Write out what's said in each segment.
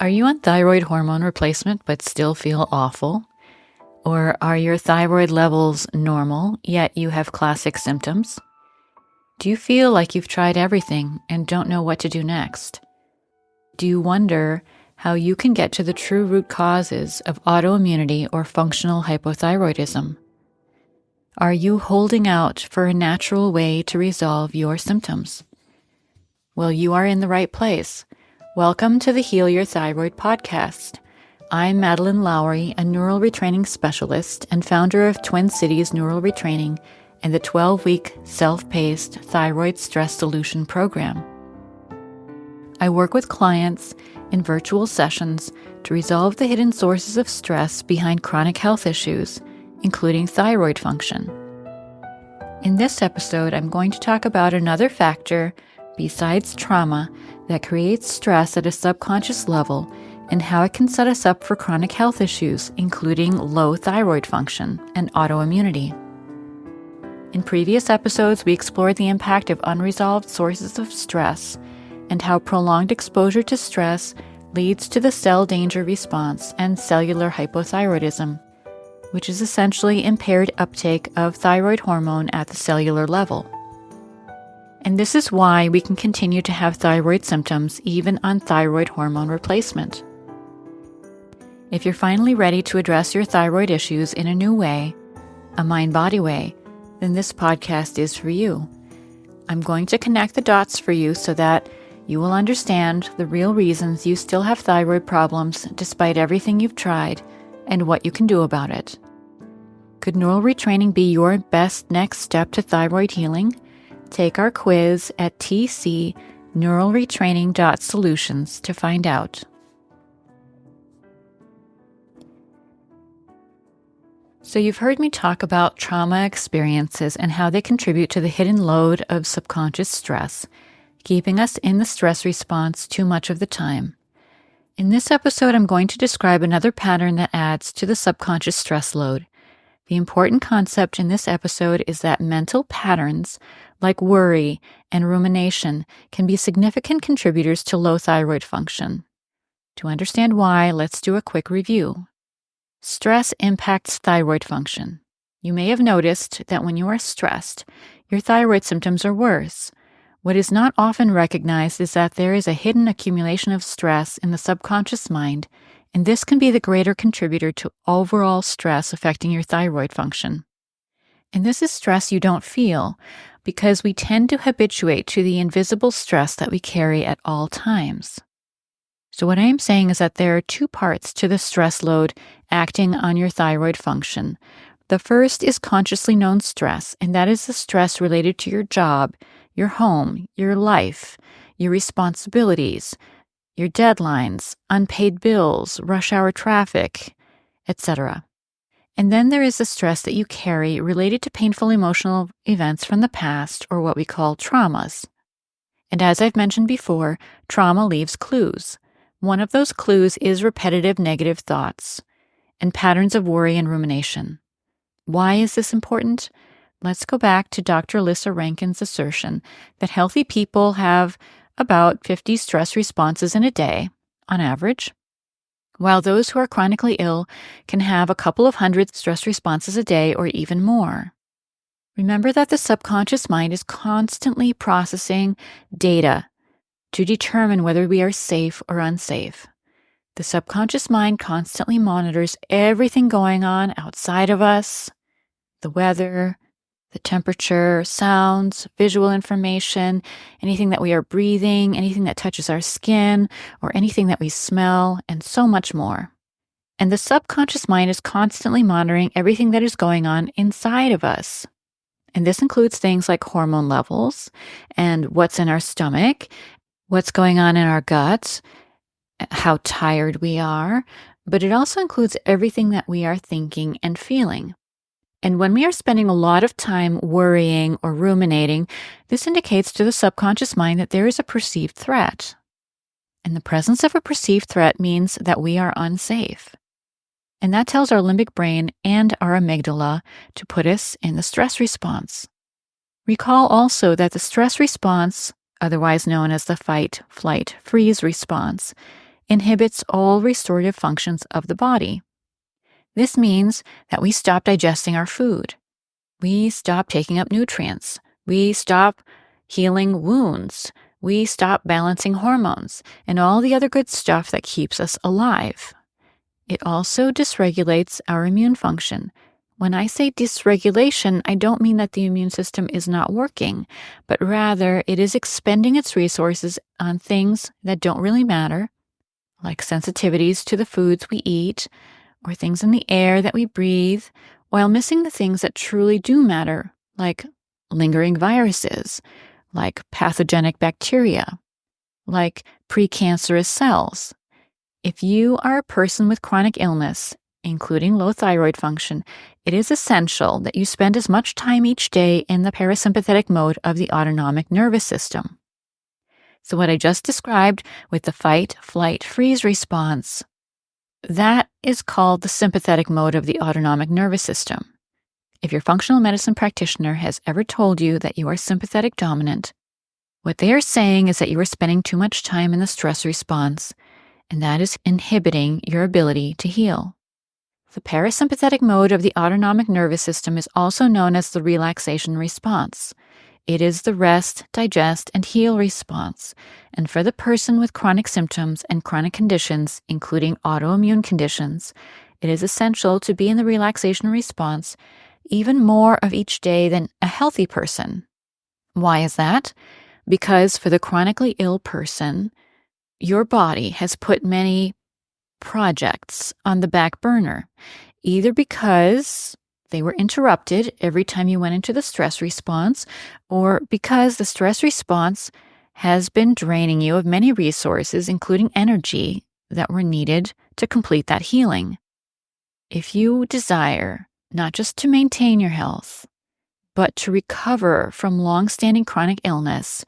Are you on thyroid hormone replacement but still feel awful? Or are your thyroid levels normal, yet you have classic symptoms? Do you feel like you've tried everything and don't know what to do next? Do you wonder how you can get to the true root causes of autoimmunity or functional hypothyroidism? Are you holding out for a natural way to resolve your symptoms? Well, you are in the right place. Welcome to the Heal Your Thyroid podcast. I'm Madeleine Lowry, a neural retraining specialist and founder of Twin Cities Neural Retraining and the 12-week self-paced thyroid stress solution program. I work with clients in virtual sessions to resolve the hidden sources of stress behind chronic health issues, including thyroid function. In this episode, I'm going to talk about another factor besides trauma that creates stress at a subconscious level and how it can set us up for chronic health issues, including low thyroid function and autoimmunity. In previous episodes, we explored the impact of unresolved sources of stress and how prolonged exposure to stress leads to the cell danger response and cellular hypothyroidism, which is essentially impaired uptake of thyroid hormone at the cellular level. And this is why we can continue to have thyroid symptoms even on thyroid hormone replacement. If you're finally ready to address your thyroid issues in a new way, a mind-body way, then this podcast is for you. I'm going to connect the dots for you so that you will understand the real reasons you still have thyroid problems despite everything you've tried and what you can do about it. Could neural retraining be your best next step to thyroid healing? Take our quiz at tcneuralretraining.solutions to find out. So you've heard me talk about trauma experiences and how they contribute to the hidden load of subconscious stress, keeping us in the stress response too much of the time. In this episode, I'm going to describe another pattern that adds to the subconscious stress load. The important concept in this episode is that mental patterns like worry and rumination can be significant contributors to low thyroid function. To understand why, let's do a quick review. Stress impacts thyroid function. You may have noticed that when you are stressed, your thyroid symptoms are worse. What is not often recognized is that there is a hidden accumulation of stress in the subconscious mind, and this can be the greater contributor to overall stress affecting your thyroid function. And this is stress you don't feel because we tend to habituate to the invisible stress that we carry at all times. So what I am saying is that there are two parts to the stress load acting on your thyroid function. The first is consciously known stress, and that is the stress related to your job, your home, your life, your responsibilities, your deadlines, unpaid bills, rush hour traffic, etc. And then there is the stress that you carry related to painful emotional events from the past, or what we call traumas. And as I've mentioned before, trauma leaves clues. One of those clues is repetitive negative thoughts and patterns of worry and rumination. Why is this important? Let's go back to Dr. Lissa Rankin's assertion that healthy people have about 50 stress responses in a day, on average, while those who are chronically ill can have a couple of hundred stress responses a day or even more. Remember that the subconscious mind is constantly processing data to determine whether we are safe or unsafe. The subconscious mind constantly monitors everything going on outside of us, the weather, the temperature, sounds, visual information, anything that we are breathing, anything that touches our skin, or anything that we smell, and so much more. And the subconscious mind is constantly monitoring everything that is going on inside of us. And this includes things like hormone levels and what's in our stomach, what's going on in our gut, how tired we are, but it also includes everything that we are thinking and feeling. And when we are spending a lot of time worrying or ruminating, this indicates to the subconscious mind that there is a perceived threat. And the presence of a perceived threat means that we are unsafe. And that tells our limbic brain and our amygdala to put us in the stress response. Recall also that the stress response, otherwise known as the fight, flight, freeze response, inhibits all restorative functions of the body. This means that we stop digesting our food. We stop taking up nutrients. We stop healing wounds. We stop balancing hormones and all the other good stuff that keeps us alive. It also dysregulates our immune function. When I say dysregulation, I don't mean that the immune system is not working, but rather it is expending its resources on things that don't really matter, like sensitivities to the foods we eat or things in the air that we breathe, while missing the things that truly do matter, like lingering viruses, like pathogenic bacteria, like precancerous cells. If you are a person with chronic illness, including low thyroid function, it is essential that you spend as much time each day in the parasympathetic mode of the autonomic nervous system. So what I just described with the fight, flight, freeze response, that is called the sympathetic mode of the autonomic nervous system. If your functional medicine practitioner has ever told you that you are sympathetic dominant, what they are saying is that you are spending too much time in the stress response, and that is inhibiting your ability to heal. The parasympathetic mode of the autonomic nervous system is also known as the relaxation response. It is the rest, digest, and heal response. And for the person with chronic symptoms and chronic conditions, including autoimmune conditions, it is essential to be in the relaxation response even more of each day than a healthy person. Why is that? Because for the chronically ill person, your body has put many projects on the back burner, either because they were interrupted every time you went into the stress response, or because the stress response has been draining you of many resources, including energy, that were needed to complete that healing. If you desire not just to maintain your health, but to recover from long-standing chronic illness,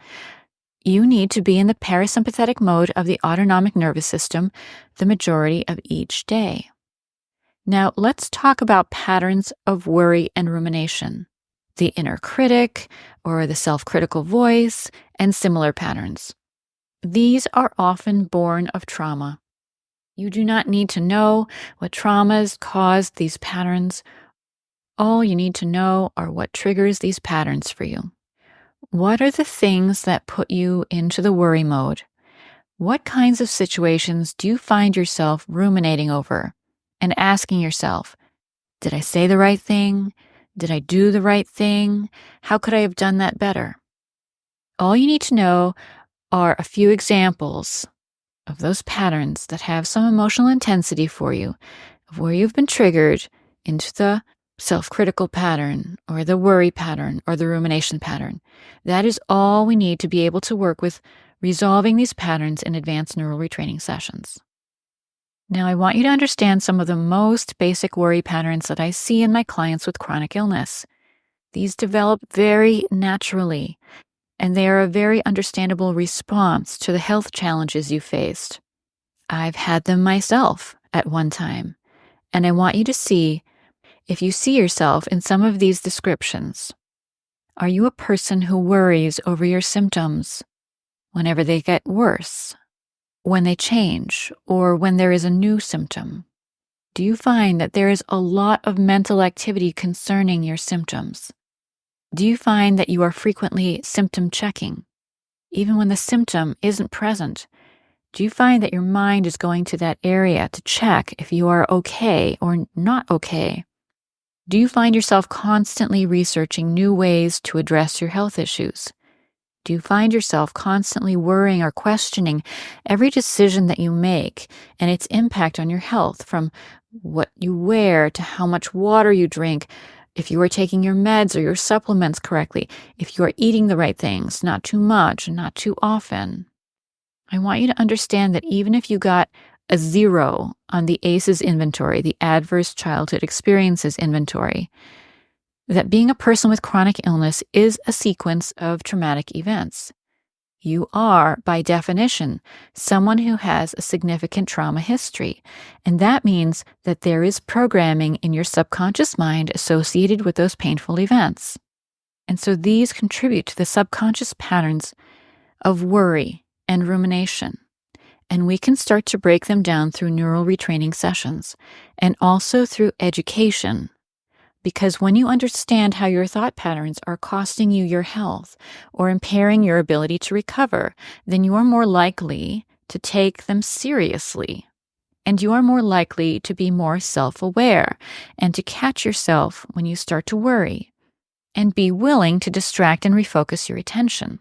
you need to be in the parasympathetic mode of the autonomic nervous system the majority of each day. Now, let's talk about patterns of worry and rumination, the inner critic or the self-critical voice, and similar patterns. These are often born of trauma. You do not need to know what traumas caused these patterns. All you need to know are what triggers these patterns for you. What are the things that put you into the worry mode? What kinds of situations do you find yourself ruminating over and asking yourself, did I say the right thing? Did I do the right thing? How could I have done that better? All you need to know are a few examples of those patterns that have some emotional intensity for you, of where you've been triggered into the self-critical pattern or the worry pattern or the rumination pattern. That is all we need to be able to work with resolving these patterns in advanced neural retraining sessions. Now, I want you to understand some of the most basic worry patterns that I see in my clients with chronic illness. These develop very naturally, and they are a very understandable response to the health challenges you faced. I've had them myself at one time, and I want you to see if you see yourself in some of these descriptions. Are you a person who worries over your symptoms whenever they get worse, when they change, or when there is a new symptom? Do you find that there is a lot of mental activity concerning your symptoms? Do you find that you are frequently symptom checking, even when the symptom isn't present? Do you find that your mind is going to that area to check if you are okay or not okay? Do you find yourself constantly researching new ways to address your health issues? Do you find yourself constantly worrying or questioning every decision that you make and its impact on your health, from what you wear to how much water you drink, if you are taking your meds or your supplements correctly, if you are eating the right things, not too much and not too often? I want you to understand that even if you got a 0 on the ACEs inventory, the Adverse Childhood Experiences inventory, that being a person with chronic illness is a sequence of traumatic events. You are, by definition, someone who has a significant trauma history, and that means that there is programming in your subconscious mind associated with those painful events. And so these contribute to the subconscious patterns of worry and rumination. And we can start to break them down through neural retraining sessions and also through education. Because when you understand how your thought patterns are costing you your health or impairing your ability to recover, then you are more likely to take them seriously. And you are more likely to be more self-aware and to catch yourself when you start to worry and be willing to distract and refocus your attention.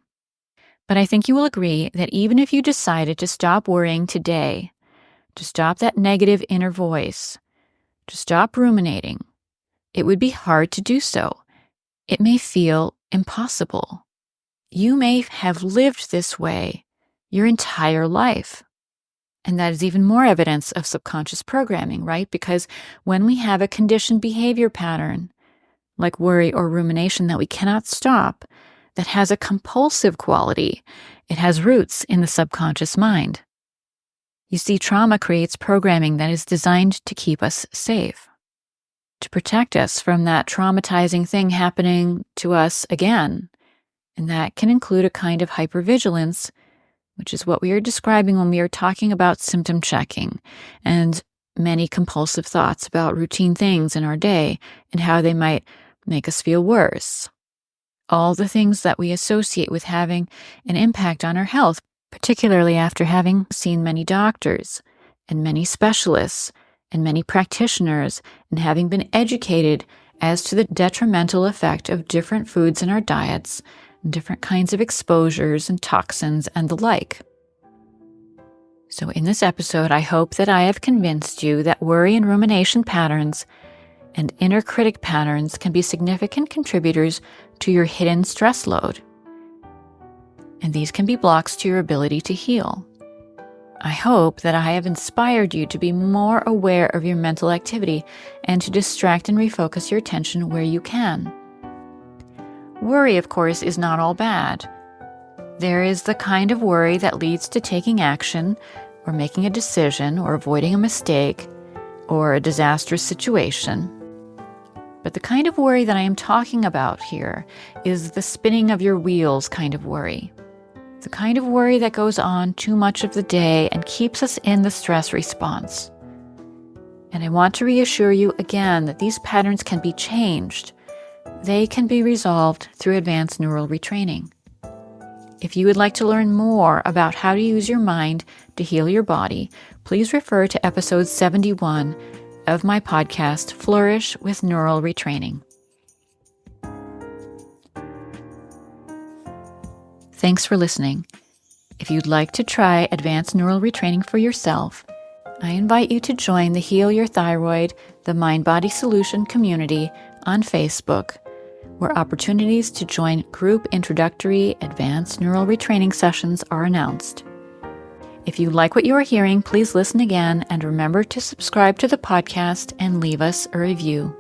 But I think you will agree that even if you decided to stop worrying today, to stop that negative inner voice, to stop ruminating, it would be hard to do so. It may feel impossible. You may have lived this way your entire life. And that is even more evidence of subconscious programming, right? Because when we have a conditioned behavior pattern, like worry or rumination that we cannot stop, that has a compulsive quality, it has roots in the subconscious mind. You see, trauma creates programming that is designed to keep us safe, to protect us from that traumatizing thing happening to us again. And that can include a kind of hypervigilance, which is what we are describing when we are talking about symptom checking and many compulsive thoughts about routine things in our day and how they might make us feel worse. All the things that we associate with having an impact on our health, particularly after having seen many doctors and many specialists and many practitioners and having been educated as to the detrimental effect of different foods in our diets, different kinds of exposures and toxins and the like. So in this episode, I hope that I have convinced you that worry and rumination patterns and inner critic patterns can be significant contributors to your hidden stress load. And these can be blocks to your ability to heal. I hope that I have inspired you to be more aware of your mental activity and to distract and refocus your attention where you can. Worry, of course, is not all bad. There is the kind of worry that leads to taking action or making a decision or avoiding a mistake or a disastrous situation. But the kind of worry that I am talking about here is the spinning of your wheels kind of worry. The kind of worry that goes on too much of the day and keeps us in the stress response. And I want to reassure you again that these patterns can be changed. They can be resolved through advanced neural retraining. If you would like to learn more about how to use your mind to heal your body, please refer to episode 71 of my podcast, Flourish with Neural Retraining. Thanks for listening. If you'd like to try advanced neural retraining for yourself, I invite you to join the Heal Your Thyroid, the Mind-Body Solution community on Facebook, where opportunities to join group introductory advanced neural retraining sessions are announced. If you like what you are hearing, please listen again and remember to subscribe to the podcast and leave us a review.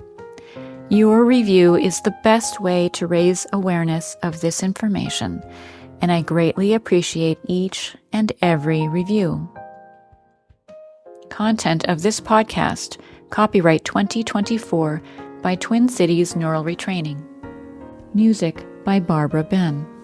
Your review is the best way to raise awareness of this information, and I greatly appreciate each and every review. Content of this podcast, copyright 2024 by Twin Cities Neural Retraining. Music by Barbara Ben.